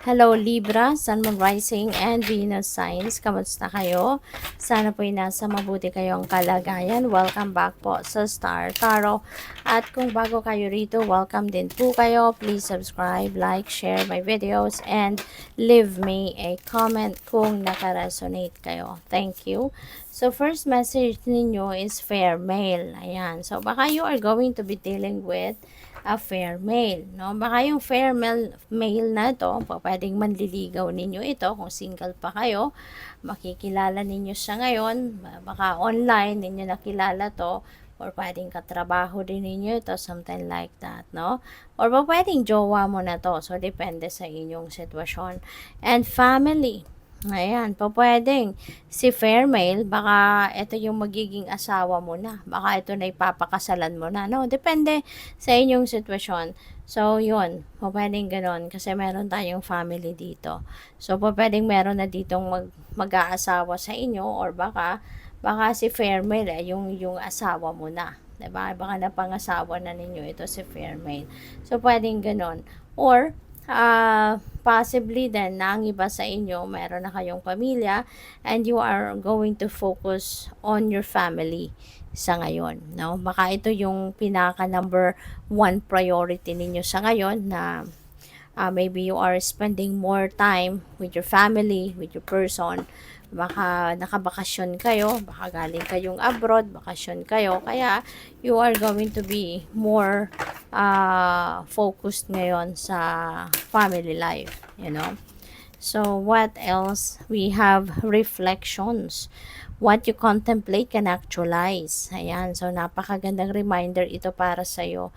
Hello Libra, Sun, Moon, Rising, and Venus signs. Kamusta kayo? Sana po'y nasa mabuti kayong kalagayan. Welcome back po sa Star Tarot. At kung bago kayo rito, welcome din po kayo. Please subscribe, like, share my videos, and leave me a comment kung nakaresonate kayo. Thank you. So first message ninyo is fair male. Ayan. So baka you are going to be dealing with a fair male, no? Baka yung fair male na to, pwedeng manliligaw ninyo ito kung single pa kayo, makikilala ninyo siya ngayon, baka online ninyo nakilala to, or pwedeng katrabaho din ninyo ito, something like that, no? Or pwedeng jowa mo na to, so depende sa inyong sitwasyon. And family, ayan, pwedeng si fair male, baka ito yung magiging asawa mo na. Baka ito na ipapakasalan mo na. No, depende sa inyong sitwasyon. So, yun. Pwedeng ganon. Kasi meron tayong family dito. So, pwedeng meron na ditong mag-aasawa sa inyo. Or baka si fair male, yung asawa mo na. Diba? Baka napangasawa na ninyo ito si fair male. So, pwedeng ganon. Or, possibly then na ang iba sa inyo meron na kayong pamilya and you are going to focus on your family sa ngayon, no? Baka ito yung pinaka number 1 priority ninyo sa ngayon na maybe you are spending more time with your family, with your person. Baka nakabakasyon kayo, baka galing kayong abroad, bakasyon kayo, kaya you are going to be more focused ngayon sa family life, you know. So, what else? We have reflections. What you contemplate can actualize. Ayan. So, napakagandang reminder ito para sa'yo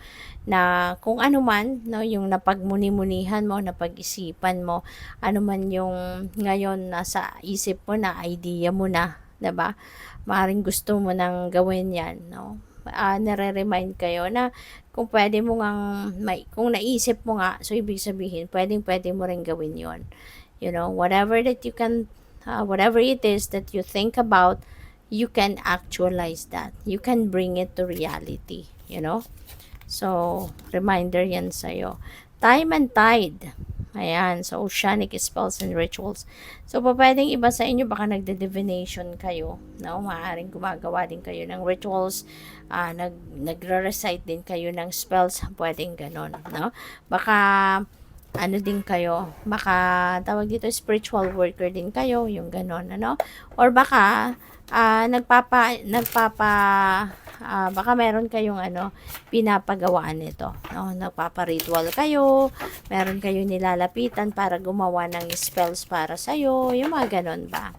na kung ano man, no, yung napagmuni-munihan mo, napag-isipan mo, ano man yung ngayon nasa isip mo na, idea mo na, 'di ba? Maaaring gusto mo nang gawin 'yan, no? Nare-remind kayo na kung pwede mo ngang kung naisip mo nga, so ibig sabihin, pwede mo ring gawin 'yon. You know, whatever that you can whatever it is that you think about, you can actualize that. You can bring it to reality, you know? So, reminder yan sa'yo. Time and tide. Ayan. So, oceanic spells and rituals. So, pwedeng iba sa inyo, baka nagde-divination kayo. No? Maaaring gumagawa din kayo ng rituals. Nagre-recite din kayo ng spells. Pwedeng ganon. No? Baka ano din kayo, baka tawag dito spiritual worker din kayo, yung ganon, ano? Or baka baka meron kayong pinapagawaan nito, no? Nagpapa-ritual kayo, meron kayong nilalapitan para gumawa ng spells para sa'yo, yung mga ganon ba?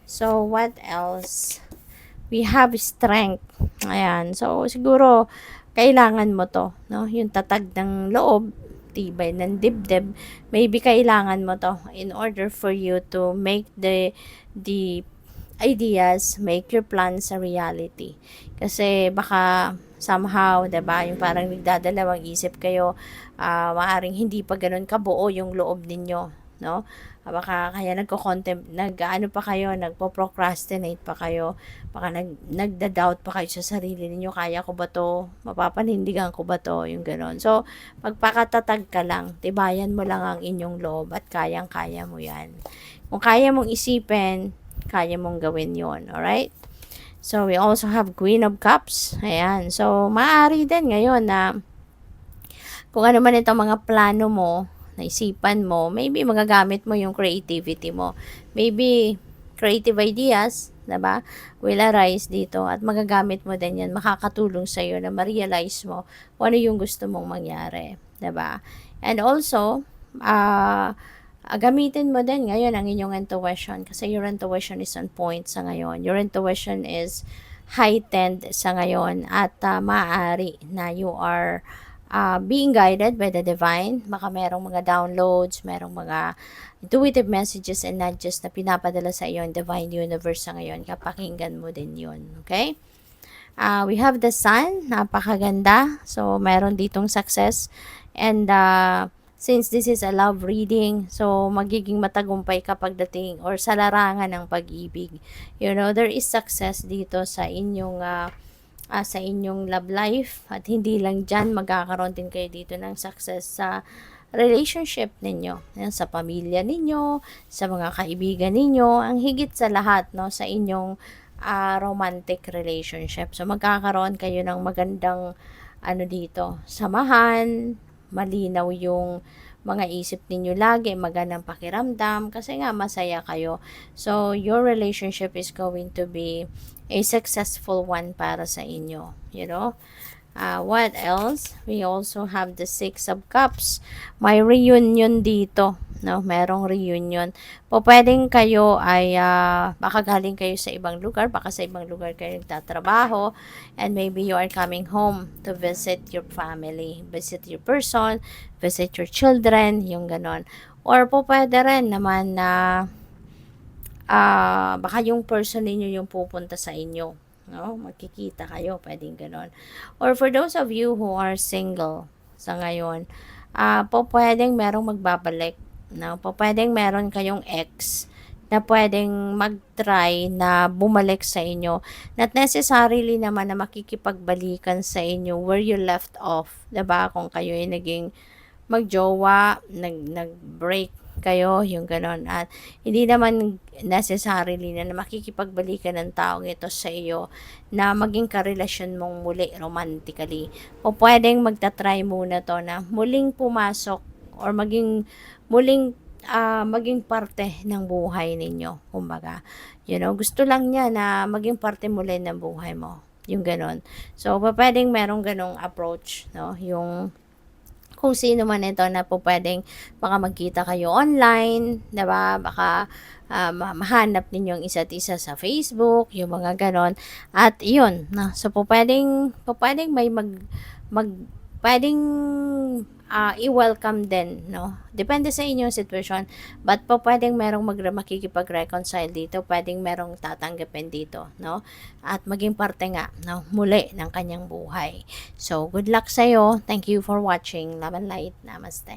So, what else? We have strength. Ayan. So, siguro, kailangan mo to, no? Yung tatag ng loob, tibay ng dibdib, maybe kailangan mo to in order for you to make the ideas, make your plans a reality. Kasi baka somehow, 'di ba, yung parang nagdadalawang isip kayo, maaring hindi pa ganoon kabuo yung loob ninyo, no? Baka kaya nagko-contempt, pa kayo, nagpo-procrastinate pa kayo, baka nagda-doubt pa kayo sa sarili ninyo, kaya ko ba to, mapapanindigan ko ba to, yung gano'n. So, magpakatatag ka lang, tibayan mo lang ang inyong loob at kayang-kaya mo yan. Kung kaya mong isipin, kaya mong gawin yon, alright? So, we also have Queen of Cups. Ayan. So, maaari din ngayon na kung ano man itong mga plano mo, naisipan mo, maybe magagamit mo yung creativity mo. Maybe creative ideas, diba, will arise dito at magagamit mo din yan, makakatulong sa iyo na ma-realize mo kung ano yung gusto mong mangyari, diba? And also, gamitin mo din ngayon ang inyong intuition kasi your intuition is on point sa ngayon. Your intuition is heightened sa ngayon at maaari na you are being guided by the divine. Baka merong mga downloads, merong mga intuitive messages and nudges na pinapadala sa iyo ng divine universe sa ngayon. Kapakinggan mo din yun. Okay? We have the sun. Napakaganda. So, meron ditong success. And since this is a love reading, so magiging matagumpay kapag dating or sa larangan ng pag-ibig. You know, there is success dito sa inyong love life at hindi lang dyan, magkakaroon din kayo dito ng success sa relationship ninyo, yan, sa pamilya ninyo, sa mga kaibigan ninyo, ang higit sa lahat, no, sa inyong romantic relationship. So, magkakaroon kayo ng magandang, ano dito, samahan, malinaw yung mga isip ninyo lagi, magandang pakiramdam, kasi nga masaya kayo. So, your relationship is going to be a successful one para sa inyo, you know. What else? We also have the Six of Cups. May reunion dito, no? Merong reunion. Po pwedeng kayo ay baka galing kayo sa ibang lugar, baka sa ibang lugar kayo nagtatrabaho, and maybe you are coming home to visit your family, visit your person, visit your children, yung ganon. Or po pwede rin naman na baka yung person ninyo yung pupunta sa inyo, no? Magkikita kayo, pwedeng gano'n. Or for those of you who are single sa ngayon, po pwedeng merong magbabalik, no? Po pwedeng meron kayong ex na pwedeng mag-try na bumalik sa inyo. Not necessarily naman na makikipagbalikan sa inyo where you left off, 'di ba? Kung kayo ay naging magjowa, nag-break kayo, yung gano'n. At hindi naman necessarily na makikipagbalikan ng taong ito sa iyo na maging karelasyon mong muli romantically. O pwedeng magta-try muna to na muling pumasok or maging parte ng buhay ninyo. Kumbaga, gusto lang niya na maging parte muli ng buhay mo. Yung gano'n. So, pwedeng merong ganong approach, no? Yung kung sino man ito na po pwedeng baka magkita kayo online, 'di ba? Baka mahanap ninyo ang isa't isa sa Facebook, yung mga ganon. At yun, na so po pwedeng may mag pwedeng i-welcome din, no? Depende sa inyong sitwasyon. But po pwedeng merong makikipag-reconcile dito, pwedeng merong tatanggapin dito, no? At maging parte nga, no, muli ng kanyang buhay. So, good luck sa'yo. Thank you for watching. Love and light. Namaste.